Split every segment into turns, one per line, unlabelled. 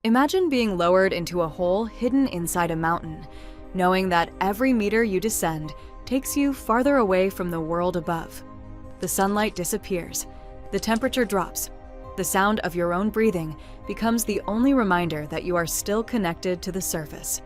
Imagine being lowered into a hole hidden inside a mountain, knowing that every meter you descend takes you farther away from the world above. The sunlight disappears, the temperature drops, the sound of your own breathing becomes the only reminder that you are still connected to the surface.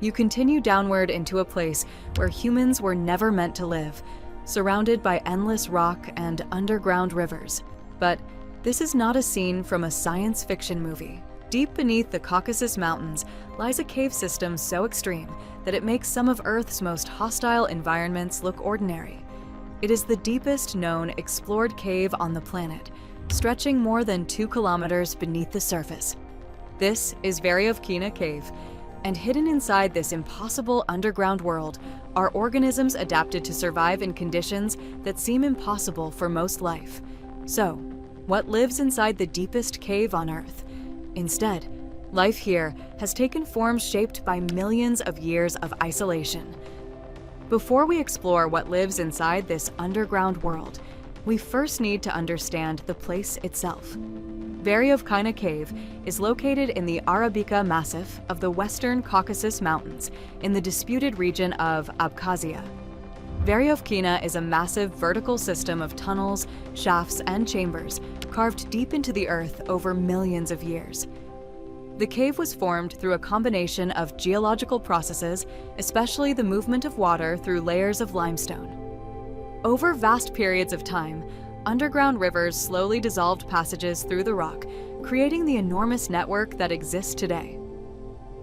You continue downward into a place where humans were never meant to live, surrounded by endless rock and underground rivers. But this is not a scene from a science fiction movie. Deep beneath the Caucasus Mountains lies a cave system so extreme that it makes some of Earth's most hostile environments look ordinary. It is the deepest known explored cave on the planet, stretching more than 2 kilometers beneath the surface. This is Veryovkina Cave, and hidden inside this impossible underground world are organisms adapted to survive in conditions that seem impossible for most life. So, what lives inside the deepest cave on Earth? Instead, life here has taken form shaped by millions of years of isolation. Before we explore what lives inside this underground world, we first need to understand the place itself. Veryovkina Cave is located in the Veryovkina Massif of the western Caucasus Mountains in the disputed region of Abkhazia. Veryovkina is a massive vertical system of tunnels, shafts, and chambers carved deep into the earth over millions of years. The cave was formed through a combination of geological processes, especially the movement of water through layers of limestone. Over vast periods of time, underground rivers slowly dissolved passages through the rock, creating the enormous network that exists today.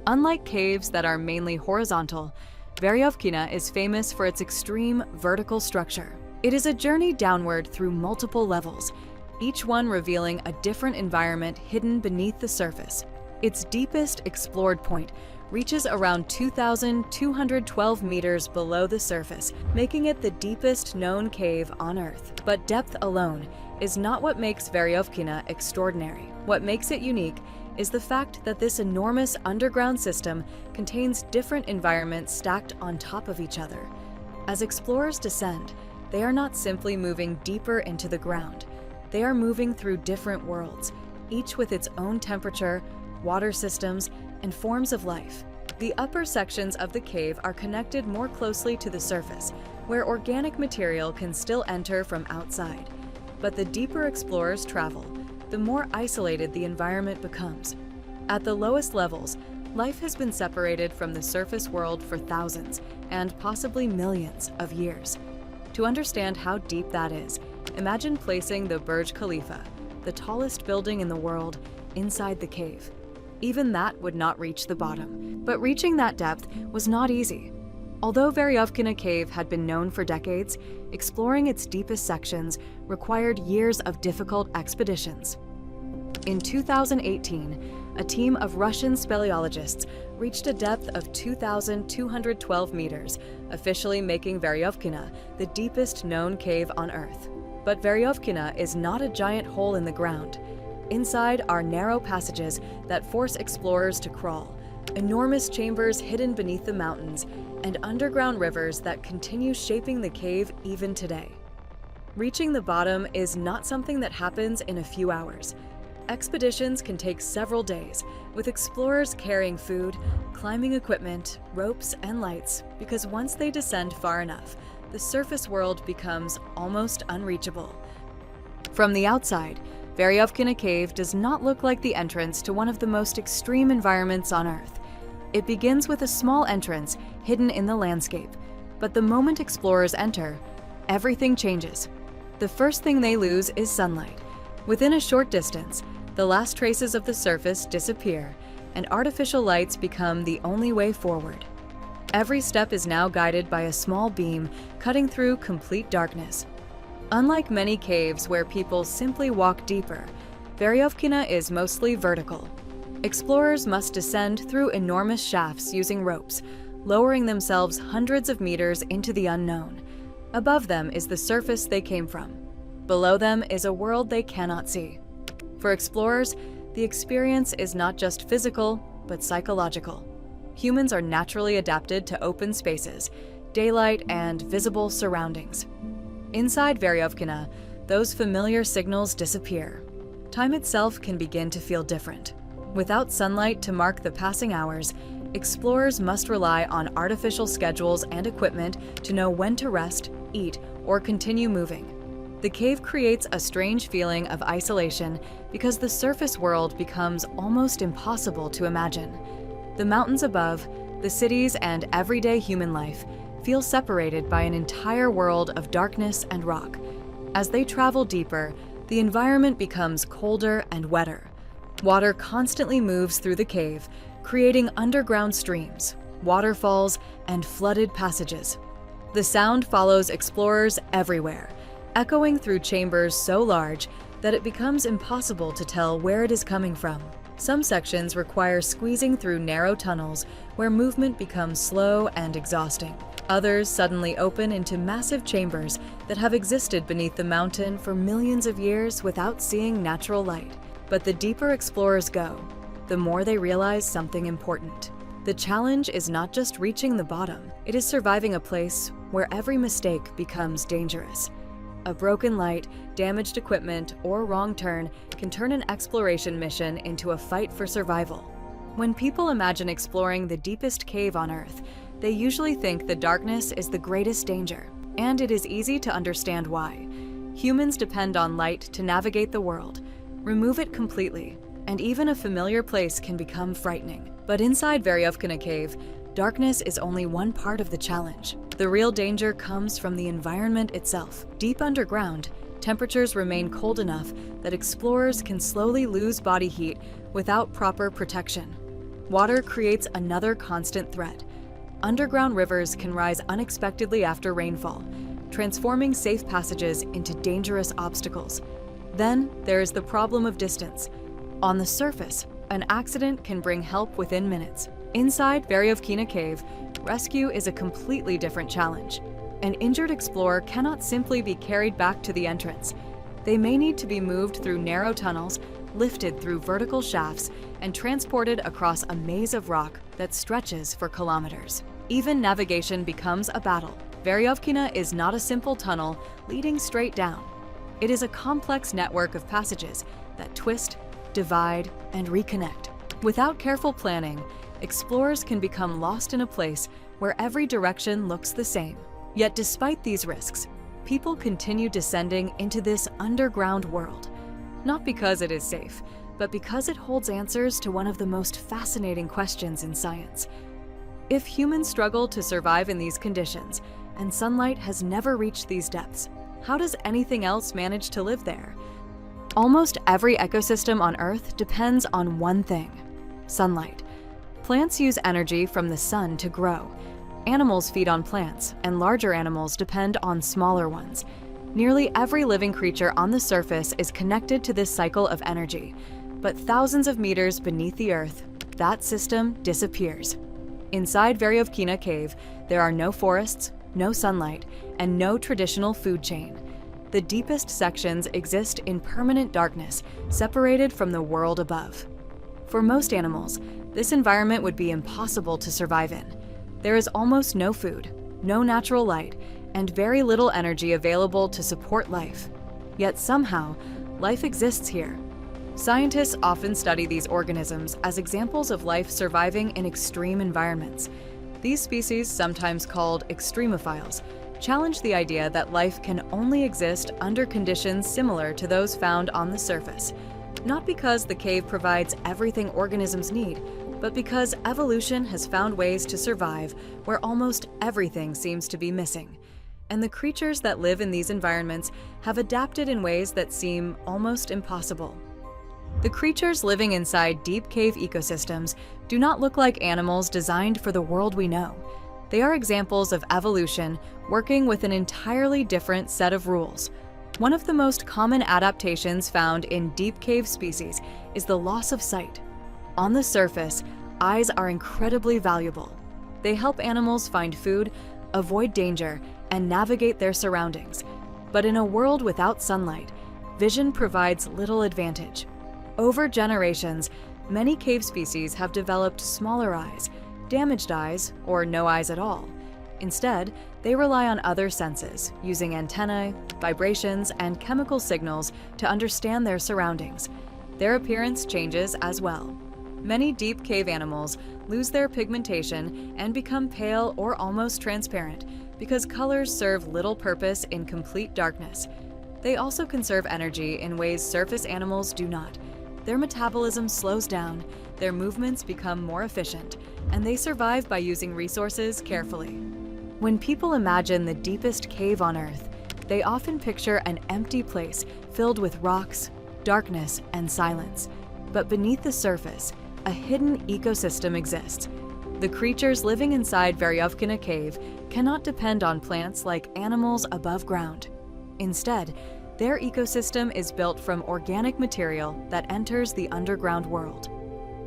Unlike caves that are mainly horizontal, Veryovkina is famous for its extreme vertical structure. It is a journey downward through multiple levels, each one revealing a different environment hidden beneath the surface. Its deepest explored point reaches around 2,212 meters below the surface, making it the deepest known cave on Earth. But depth alone is not what makes Veryovkina extraordinary. What makes it unique is the fact that this enormous underground system contains different environments stacked on top of each other. As explorers descend, they are not simply moving deeper into the ground. They are moving through different worlds, each with its own temperature, water systems, and forms of life. The upper sections of the cave are connected more closely to the surface, where organic material can still enter from outside. But the deeper explorers travel, the more isolated the environment becomes. At the lowest levels, life has been separated from the surface world for thousands, and possibly millions, of years. To understand how deep that is, imagine placing the Burj Khalifa, the tallest building in the world, inside the cave. Even that would not reach the bottom. But reaching that depth was not easy. Although Veryovkina Cave had been known for decades, exploring its deepest sections required years of difficult expeditions. In 2018, a team of Russian speleologists reached a depth of 2,212 meters, officially making Veryovkina the deepest known cave on Earth. But Veryovkina is not a giant hole in the ground. Inside are narrow passages that force explorers to crawl, enormous chambers hidden beneath the mountains, and underground rivers that continue shaping the cave even today. Reaching the bottom is not something that happens in a few hours. Expeditions can take several days, with explorers carrying food, climbing equipment, ropes, and lights, because once they descend far enough, the surface world becomes almost unreachable. From the outside, Veryovkina Cave does not look like the entrance to one of the most extreme environments on Earth. It begins with a small entrance hidden in the landscape, but the moment explorers enter, everything changes. The first thing they lose is sunlight. Within a short distance, the last traces of the surface disappear, and artificial lights become the only way forward. Every step is now guided by a small beam cutting through complete darkness. Unlike many caves where people simply walk deeper, Veryovkina is mostly vertical. Explorers must descend through enormous shafts using ropes, lowering themselves hundreds of meters into the unknown. Above them is the surface they came from. Below them is a world they cannot see. For explorers, the experience is not just physical, but psychological. Humans are naturally adapted to open spaces, daylight, and visible surroundings. Inside Veryovkina, those familiar signals disappear. Time itself can begin to feel different. Without sunlight to mark the passing hours, explorers must rely on artificial schedules and equipment to know when to rest, eat, or continue moving. The cave creates a strange feeling of isolation because the surface world becomes almost impossible to imagine. The mountains above, the cities, and everyday human life feel separated by an entire world of darkness and rock. As they travel deeper, the environment becomes colder and wetter. Water constantly moves through the cave, creating underground streams, waterfalls, and flooded passages. The sound follows explorers everywhere, echoing through chambers so large that it becomes impossible to tell where it is coming from. Some sections require squeezing through narrow tunnels where movement becomes slow and exhausting. Others suddenly open into massive chambers that have existed beneath the mountain for millions of years without seeing natural light. But the deeper explorers go, the more they realize something important. The challenge is not just reaching the bottom, it is surviving a place where every mistake becomes dangerous. A broken light, damaged equipment, or wrong turn can turn an exploration mission into a fight for survival. When people imagine exploring the deepest cave on Earth, they usually think the darkness is the greatest danger, and it is easy to understand why. Humans depend on light to navigate the world. Remove it completely, and even a familiar place can become frightening. But inside Veryovkina Cave, darkness is only one part of the challenge. The real danger comes from the environment itself. Deep underground, temperatures remain cold enough that explorers can slowly lose body heat without proper protection. Water creates another constant threat. Underground rivers can rise unexpectedly after rainfall, transforming safe passages into dangerous obstacles. Then there is the problem of distance. On the surface, an accident can bring help within minutes. Inside Veryovkina Cave, rescue is a completely different challenge. An injured explorer cannot simply be carried back to the entrance. They may need to be moved through narrow tunnels, lifted through vertical shafts, and transported across a maze of rock that stretches for kilometers. Even navigation becomes a battle. Veryovkina is not a simple tunnel leading straight down. It is a complex network of passages that twist, divide, and reconnect. Without careful planning, explorers can become lost in a place where every direction looks the same. Yet despite these risks, people continue descending into this underground world. Not because it is safe, but because it holds answers to one of the most fascinating questions in science. If humans struggle to survive in these conditions, and sunlight has never reached these depths, how does anything else manage to live there? Almost every ecosystem on Earth depends on one thing: sunlight. Plants use energy from the sun to grow. Animals feed on plants, and larger animals depend on smaller ones. Nearly every living creature on the surface is connected to this cycle of energy, but thousands of meters beneath the Earth, that system disappears. Inside Veryovkina Cave, there are no forests, no sunlight, and no traditional food chain. The deepest sections exist in permanent darkness, separated from the world above. For most animals, this environment would be impossible to survive in. There is almost no food, no natural light, and very little energy available to support life. Yet somehow, life exists here. Scientists often study these organisms as examples of life surviving in extreme environments. These species, sometimes called extremophiles, challenge the idea that life can only exist under conditions similar to those found on the surface. Not because the cave provides everything organisms need, but because evolution has found ways to survive where almost everything seems to be missing. And the creatures that live in these environments have adapted in ways that seem almost impossible. The creatures living inside deep cave ecosystems do not look like animals designed for the world we know. They are examples of evolution working with an entirely different set of rules. One of the most common adaptations found in deep cave species is the loss of sight. On the surface, eyes are incredibly valuable. They help animals find food, avoid danger, and navigate their surroundings. But in a world without sunlight, vision provides little advantage. Over generations, many cave species have developed smaller eyes, damaged eyes, or no eyes at all. Instead, they rely on other senses, using antennae, vibrations, and chemical signals to understand their surroundings. Their appearance changes as well. Many deep cave animals lose their pigmentation and become pale or almost transparent because colors serve little purpose in complete darkness. They also conserve energy in ways surface animals do not. Their metabolism slows down, their movements become more efficient, and they survive by using resources carefully. When people imagine the deepest cave on Earth, they often picture an empty place filled with rocks, darkness, and silence. But beneath the surface, a hidden ecosystem exists. The creatures living inside Veryovkina Cave cannot depend on plants like animals above ground. Instead, their ecosystem is built from organic material that enters the underground world.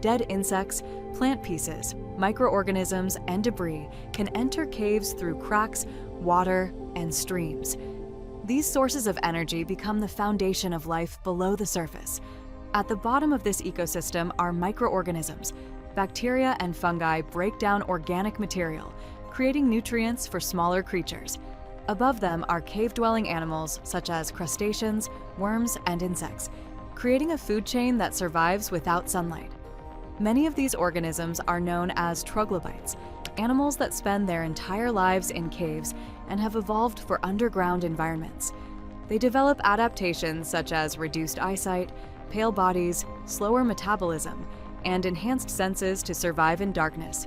Dead insects, plant pieces, microorganisms, and debris can enter caves through cracks, water, and streams. These sources of energy become the foundation of life below the surface. At the bottom of this ecosystem are microorganisms. Bacteria and fungi break down organic material, creating nutrients for smaller creatures. Above them are cave-dwelling animals such as crustaceans, worms, and insects, creating a food chain that survives without sunlight. Many of these organisms are known as troglobites, animals that spend their entire lives in caves and have evolved for underground environments. They develop adaptations such as reduced eyesight, pale bodies, slower metabolism, and enhanced senses to survive in darkness.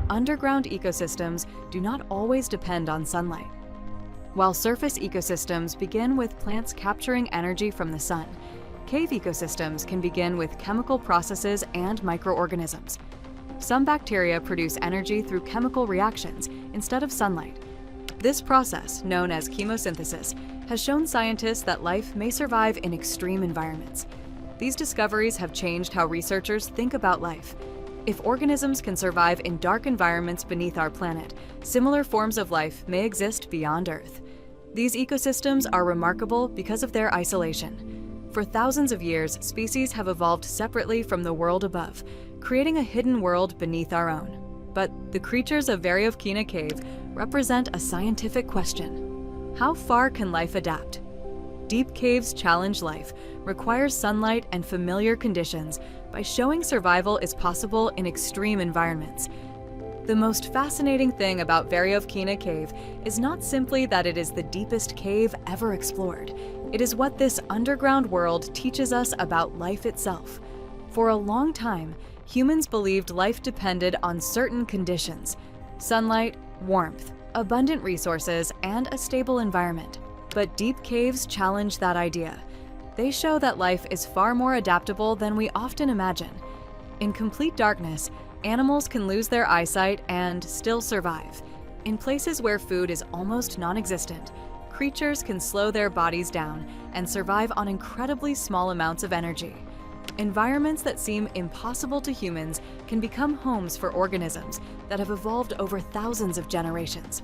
Underground ecosystems do not always depend on sunlight. While surface ecosystems begin with plants capturing energy from the sun, cave ecosystems can begin with chemical processes and microorganisms. Some bacteria produce energy through chemical reactions instead of sunlight. This process, known as chemosynthesis, has shown scientists that life may survive in extreme environments. These discoveries have changed how researchers think about life. If organisms can survive in dark environments beneath our planet, similar forms of life may exist beyond Earth. These ecosystems are remarkable because of their isolation. For thousands of years, species have evolved separately from the world above, creating a hidden world beneath our own. But the creatures of Veryovkina Cave represent a scientific question. How far can life adapt? Deep caves challenge life, require sunlight and familiar conditions by showing survival is possible in extreme environments. The most fascinating thing about Veryovkina Cave is not simply that it is the deepest cave ever explored. It is what this underground world teaches us about life itself. For a long time, humans believed life depended on certain conditions: sunlight, warmth, abundant resources, and a stable environment. But deep caves challenge that idea. They show that life is far more adaptable than we often imagine. In complete darkness, animals can lose their eyesight and still survive. In places where food is almost non-existent, creatures can slow their bodies down and survive on incredibly small amounts of energy. Environments that seem impossible to humans can become homes for organisms that have evolved over thousands of generations.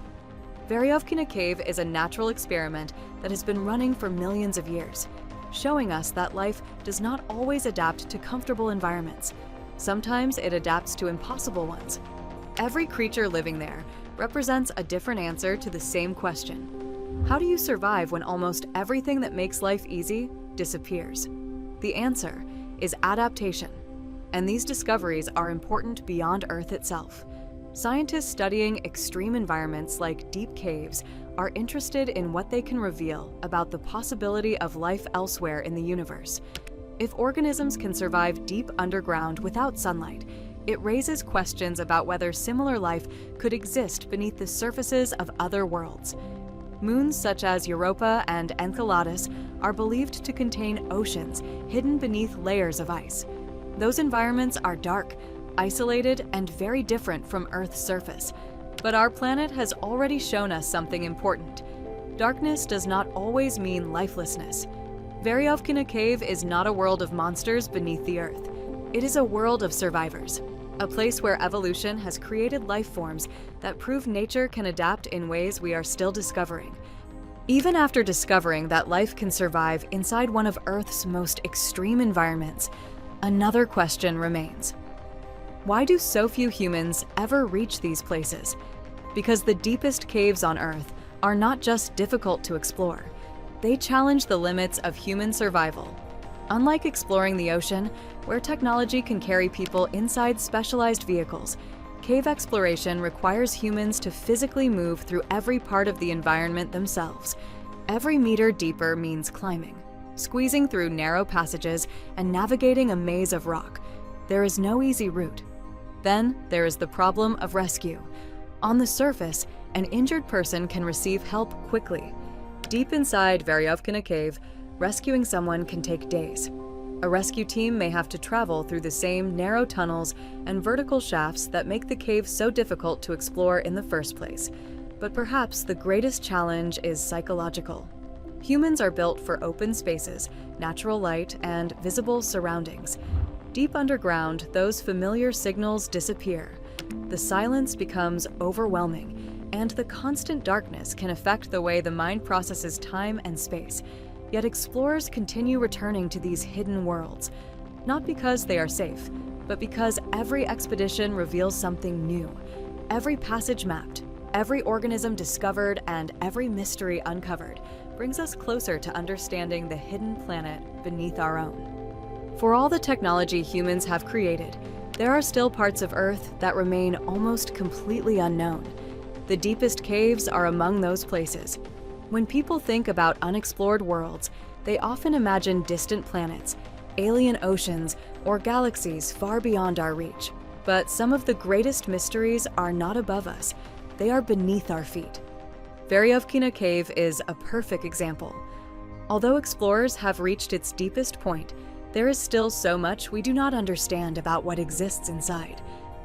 Veryovkina Cave is a natural experiment that has been running for millions of years, showing us that life does not always adapt to comfortable environments. Sometimes it adapts to impossible ones. Every creature living there represents a different answer to the same question. How do you survive when almost everything that makes life easy disappears? The answer is adaptation, and these discoveries are important beyond Earth itself. Scientists studying extreme environments like deep caves are interested in what they can reveal about the possibility of life elsewhere in the universe. If organisms can survive deep underground without sunlight, it raises questions about whether similar life could exist beneath the surfaces of other worlds. Moons such as Europa and Enceladus are believed to contain oceans hidden beneath layers of ice. Those environments are dark, isolated, and very different from Earth's surface. But our planet has already shown us something important. Darkness does not always mean lifelessness. Veryovkina Cave is not a world of monsters beneath the Earth. It is a world of survivors, a place where evolution has created life forms that prove nature can adapt in ways we are still discovering. Even after discovering that life can survive inside one of Earth's most extreme environments, another question remains. Why do so few humans ever reach these places? Because the deepest caves on Earth are not just difficult to explore. They challenge the limits of human survival. Unlike exploring the ocean, where technology can carry people inside specialized vehicles, cave exploration requires humans to physically move through every part of the environment themselves. Every meter deeper means climbing, squeezing through narrow passages and navigating a maze of rock. There is no easy route. Then there is the problem of rescue. On the surface, an injured person can receive help quickly. Deep inside Veryovkina Cave, rescuing someone can take days. A rescue team may have to travel through the same narrow tunnels and vertical shafts that make the cave so difficult to explore in the first place. But perhaps the greatest challenge is psychological. Humans are built for open spaces, natural light, and visible surroundings. Deep underground, those familiar signals disappear. The silence becomes overwhelming, and the constant darkness can affect the way the mind processes time and space. Yet explorers continue returning to these hidden worlds, not because they are safe, but because every expedition reveals something new. Every passage mapped, every organism discovered, and every mystery uncovered brings us closer to understanding the hidden planet beneath our own. For all the technology humans have created, there are still parts of Earth that remain almost completely unknown. The deepest caves are among those places. When people think about unexplored worlds, they often imagine distant planets, alien oceans, or galaxies far beyond our reach. But some of the greatest mysteries are not above us. They are beneath our feet. Veryovkina Cave is a perfect example. Although explorers have reached its deepest point, there is still so much we do not understand about what exists inside.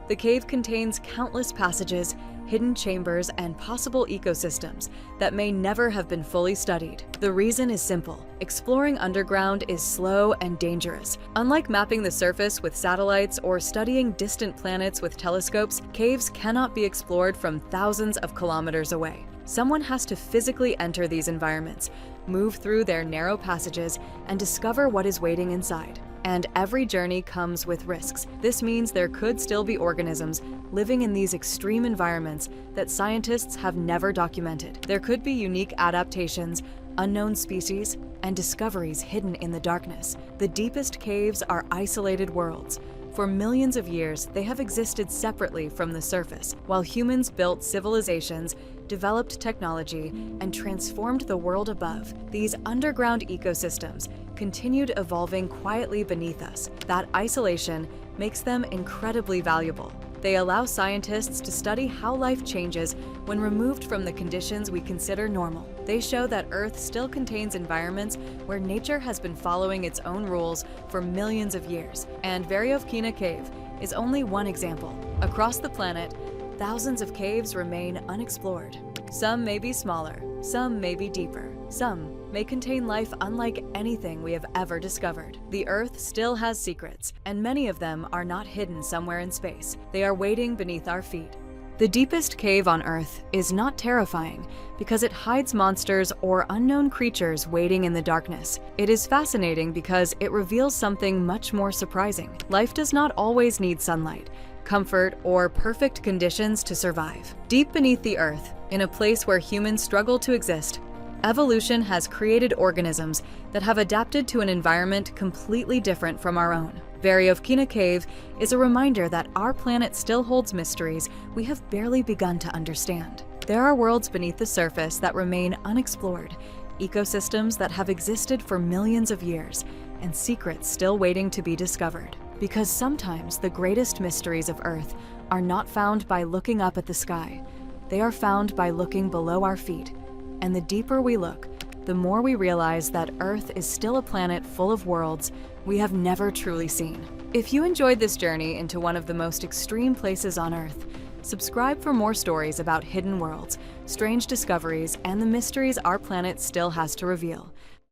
The cave contains countless passages, hidden chambers, and possible ecosystems that may never have been fully studied. The reason is simple. Exploring underground is slow and dangerous. Unlike mapping the surface with satellites or studying distant planets with telescopes, caves cannot be explored from thousands of kilometers away. Someone has to physically enter these environments, move through their narrow passages, and discover what is waiting inside. And every journey comes with risks. This means there could still be organisms living in these extreme environments that scientists have never documented. There could be unique adaptations, unknown species, and discoveries hidden in the darkness. The deepest caves are isolated worlds. For millions of years, they have existed separately from the surface, while humans built civilizations, developed technology, and transformed the world above. These underground ecosystems continued evolving quietly beneath us. That isolation makes them incredibly valuable. They allow scientists to study how life changes when removed from the conditions we consider normal. They show that Earth still contains environments where nature has been following its own rules for millions of years. And Veryovkina Cave is only one example. Across the planet, thousands of caves remain unexplored. Some may be smaller, some may be deeper, some may contain life unlike anything we have ever discovered. The Earth still has secrets, and many of them are not hidden somewhere in space. They are waiting beneath our feet. The deepest cave on Earth is not terrifying because it hides monsters or unknown creatures waiting in the darkness. It is fascinating because it reveals something much more surprising. Life does not always need sunlight, comfort, or perfect conditions to survive. Deep beneath the Earth, in a place where humans struggle to exist, evolution has created organisms that have adapted to an environment completely different from our own. Veryovkina Cave is a reminder that our planet still holds mysteries we have barely begun to understand. There are worlds beneath the surface that remain unexplored, ecosystems that have existed for millions of years, and secrets still waiting to be discovered. Because sometimes the greatest mysteries of Earth are not found by looking up at the sky. They are found by looking below our feet. And the deeper we look, the more we realize that Earth is still a planet full of worlds we have never truly seen. If you enjoyed this journey into one of the most extreme places on Earth, subscribe for more stories about hidden worlds, strange discoveries, and the mysteries our planet still has to reveal.